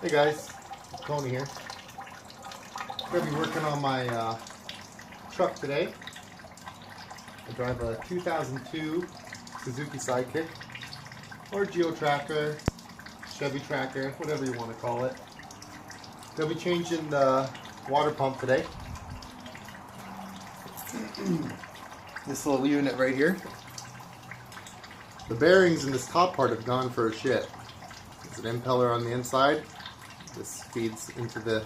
Hey guys, Tony here. I'm going to be working on my truck today. I drive a 2002 Suzuki Sidekick, or Geo Tracker, Chevy Tracker, whatever you want to call it. Going to be changing the water pump today. This little unit right here. The bearings in this top part have gone for a shit. There's an impeller on the inside. This feeds into the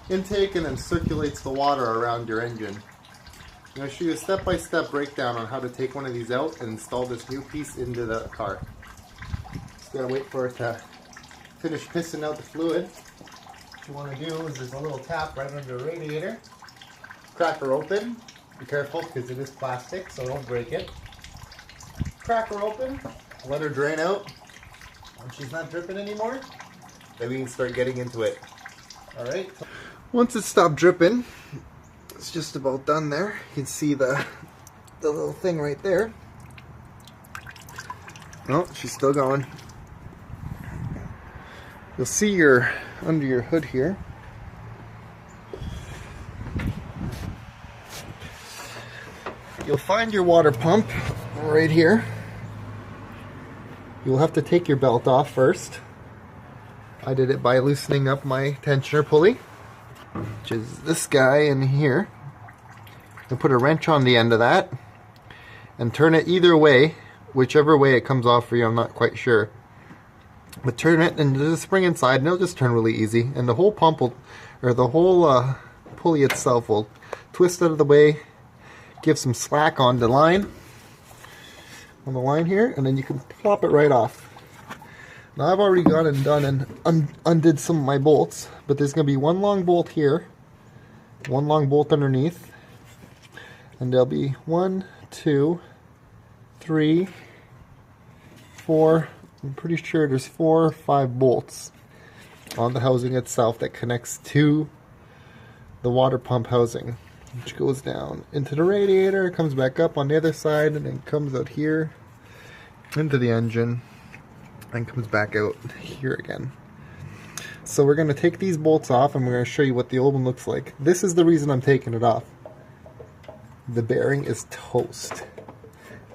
intake and then circulates the water around your engine. I'm going to show you a step-by-step breakdown on how to take one of these out and install this new piece into the car. Just gotta wait for it to finish pissing out the fluid. What you want to do is there's a little tap right under the radiator. Crack her open. Be careful because it is plastic, so don't break it. Crack her open, let her drain out. When she's not dripping anymore, then we can start getting into it. Alright. Once it stopped dripping, it's just about done there. You can see the little thing right there. Oh, she's still going. You'll see under your hood here. You'll find your water pump right here. You'll have to take your belt off first. I did it by loosening up my tensioner pulley, which is this guy in here. And put a wrench on the end of that and turn it either way, whichever way it comes off for you, I'm not quite sure. But turn it and there's a spring inside and it'll just turn really easy. And the whole pump will, or the whole pulley itself will twist out of the way, give some slack on the line here, and then you can plop it right off. Now I've already gone and done and undid some of my bolts, but there's going to be one long bolt here, one long bolt underneath, and there'll be 1, 2, 3, 4, I'm pretty sure there's 4 or 5 bolts on the housing itself that connects to the water pump housing, which goes down into the radiator, comes back up on the other side, and then comes out here into the engine and comes back out here again. So we're going to take these bolts off and we're going to show you what the old one looks like. This is the reason I'm taking it off. The bearing is toast.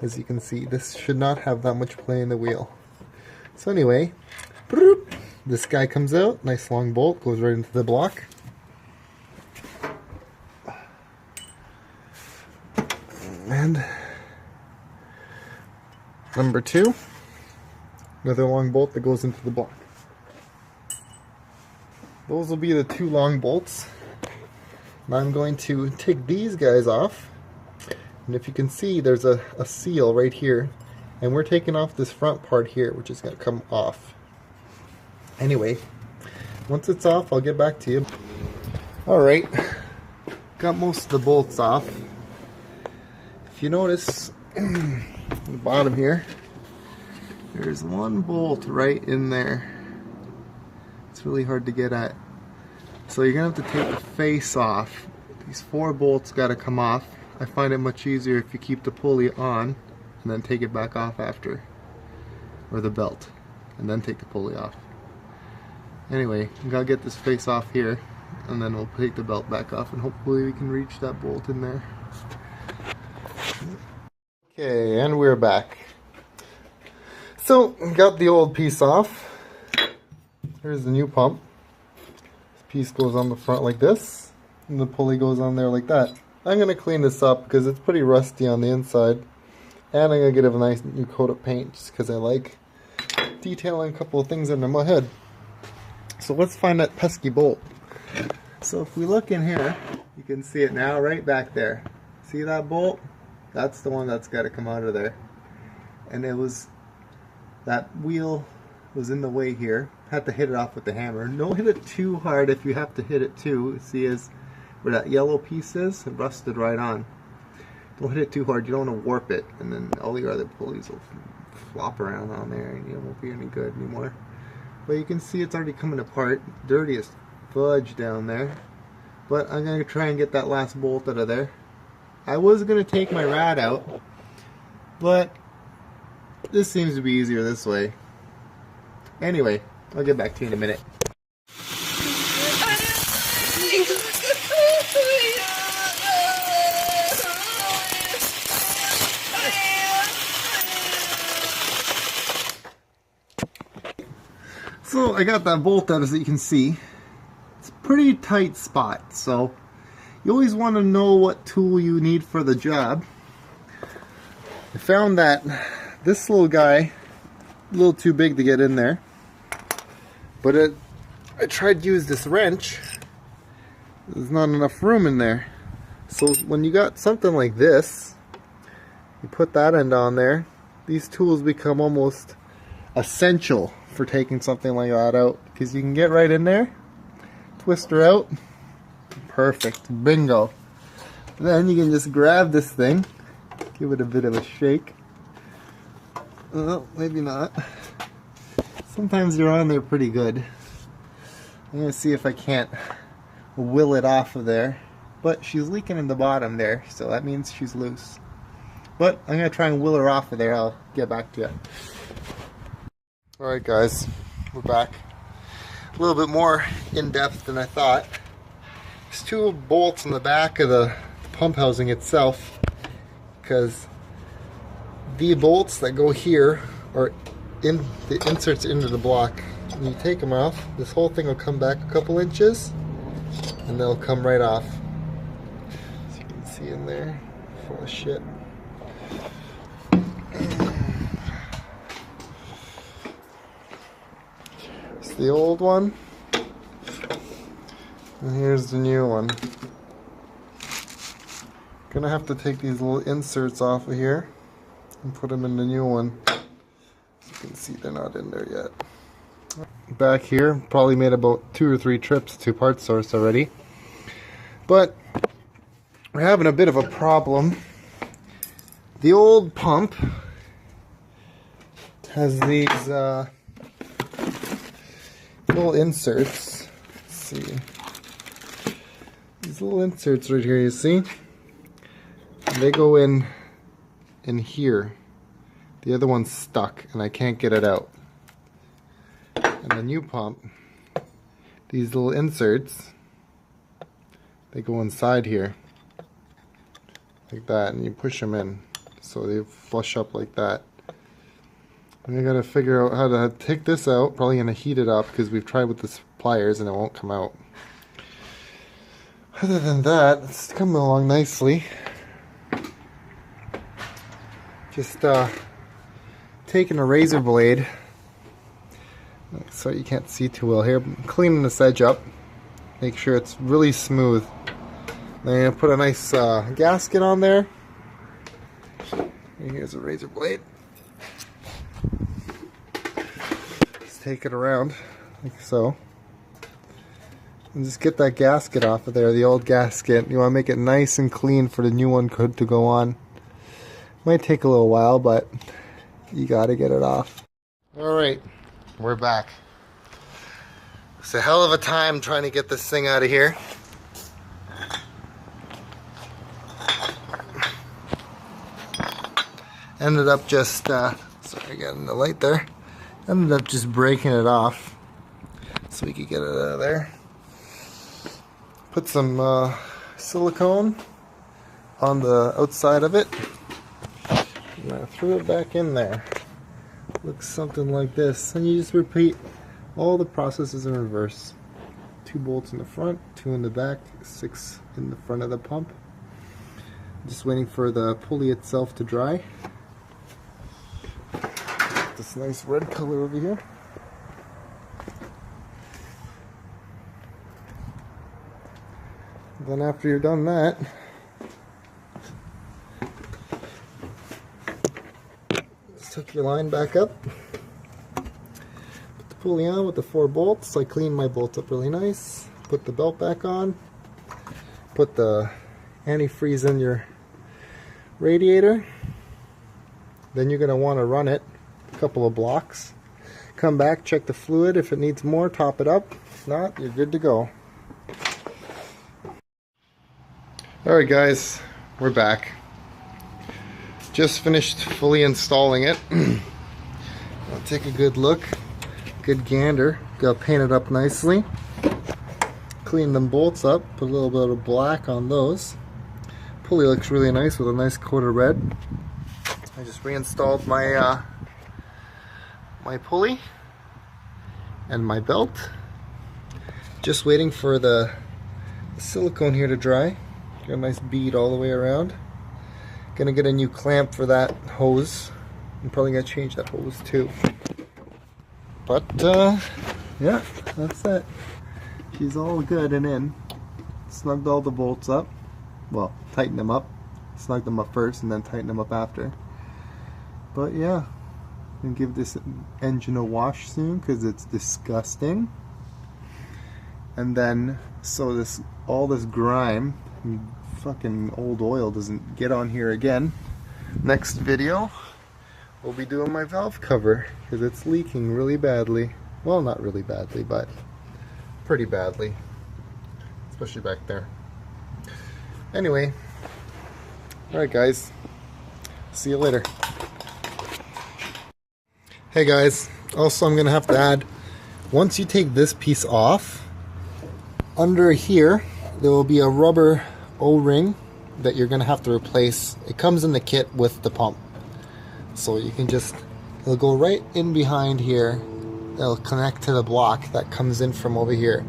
As you can see, this should not have that much play in the wheel. So anyway, this guy comes out, nice long bolt, goes right into the block. And number 2, another long bolt that goes into the block. Those will be the 2 long bolts. Now I'm going to take these guys off, and if you can see there's a seal right here, and we're taking off this front part here, which is going to come off. Anyway, once it's off, I'll get back to you. Alright, got most of the bolts off. If you notice, the bottom here, there's one bolt right in there. It's really hard to get at. So you're going to have to take the face off. These 4 bolts got to come off. I find it much easier if you keep the pulley on and then take it back off after. Or the belt. And then take the pulley off. Anyway, you got to get this face off here. And then we'll take the belt back off and hopefully we can reach that bolt in there. Okay, and we're back. So, got the old piece off. Here's the new pump. This piece goes on the front like this, and the pulley goes on there like that. I'm going to clean this up because it's pretty rusty on the inside, and I'm going to give it a nice new coat of paint just because I like detailing a couple of things under my head. So let's find that pesky bolt. So if we look in here, you can see it now right back there. See that bolt? That's the one that's got to come out of there. And it was, that wheel was in the way here. Had to hit it off with the hammer. Don't hit it too hard if you have to hit it too. See as where that yellow piece is? It rusted right on. Don't hit it too hard. You don't want to warp it. And then all your other pulleys will flop around on there and it won't be any good anymore. But you can see it's already coming apart. Dirty as fudge down there. But I'm going to try and get that last bolt out of there. I was going to take my rad out, but this seems to be easier this way. Anyway, I'll get back to you in a minute. So I got that bolt out, as you can see. It's a pretty tight spot, so you always want to know what tool you need for the job. I found that this little guy, a little too big to get in there, but I tried to use this wrench. There's not enough room in there. So when you got something like this, you put that end on there, these tools become almost essential for taking something like that out, because you can get right in there, twist her out, perfect, bingo. Then you can just grab this thing, give it a bit of a shake. Well, maybe not. Sometimes you're on there pretty good. I'm gonna see if I can't will it off of there, but she's leaking in the bottom there, so that means she's loose. But I'm gonna try and will her off of there. I'll get back to you. Alright guys, we're back. A little bit more in-depth than I thought. There's two bolts in the back of the pump housing itself, because the bolts that go here are in the inserts into the block. When you take them off, this whole thing will come back a couple inches and they'll come right off. As you can see in there, full of shit. It's the old one, and here's the new one. Gonna have to take these little inserts off of here and put them in the new one. As you can see, they're not in there yet. Back here, probably made about 2 or 3 trips to Parts Source already, but we're having a bit of a problem. The old pump has these little inserts. Let's see, these little inserts right here, you see? They go in here. The other one's stuck and I can't get it out. And the new pump, these little inserts, they go inside here like that, and you push them in so they flush up like that. And I gotta figure out how to take this out. Probably gonna heat it up because we've tried with the pliers and it won't come out. Other than that, it's coming along nicely. Just taking a razor blade, so you can't see too well here, cleaning this edge up, make sure it's really smooth. Then I'm gonna put a nice gasket on there. And here's a razor blade. Just take it around like so, and just get that gasket off of there, the old gasket. You want to make it nice and clean for the new one to go on. Might take a little while, but you gotta get it off. Alright, we're back. It's a hell of a time trying to get this thing out of here. Ended up just, sorry, getting the light there. Ended up just breaking it off so we could get it out of there. Put some silicone on the outside of it. And I threw it back in there. Looks something like this. And you just repeat all the processes in reverse. 2 bolts in the front, 2 in the back, 6 in the front of the pump. Just waiting for the pulley itself to dry. This nice red color over here. Then after you're done that, just hook your line back up. Put the pulley on with the 4 bolts. I cleaned my bolts up really nice. Put the belt back on. Put the antifreeze in your radiator. Then you're going to want to run it a couple of blocks. Come back, check the fluid. If it needs more, top it up. If not, you're good to go. Alright guys, we're back. Just finished fully installing it. I'll take a good look, good gander. Got painted up nicely. clean them bolts up, put a little bit of black on those. Pulley looks really nice with a nice coat of red. I just reinstalled my my pulley and my belt. Just waiting for the silicone here to dry. Got a nice bead all the way around. Gonna get a new clamp for that hose. I'm probably gonna change that hose too. But yeah, that's it. She's all good and in. Snugged all the bolts up. Well, tighten them up. Snug them up first and then tighten them up after. But yeah, I'm gonna give this engine a wash soon because it's disgusting. And then so this all this grime and fucking old oil doesn't get on here again. Next video we'll be doing my valve cover because it's leaking really badly. Well, not really badly, but pretty badly, especially back there. Anyway, alright guys, see you later. Hey guys, also I'm gonna have to add, once you take this piece off, under here there will be a rubber O-ring that you're gonna have to replace. It comes in the kit with the pump, so you can just, it'll go right in behind here. It'll connect to the block that comes in from over here.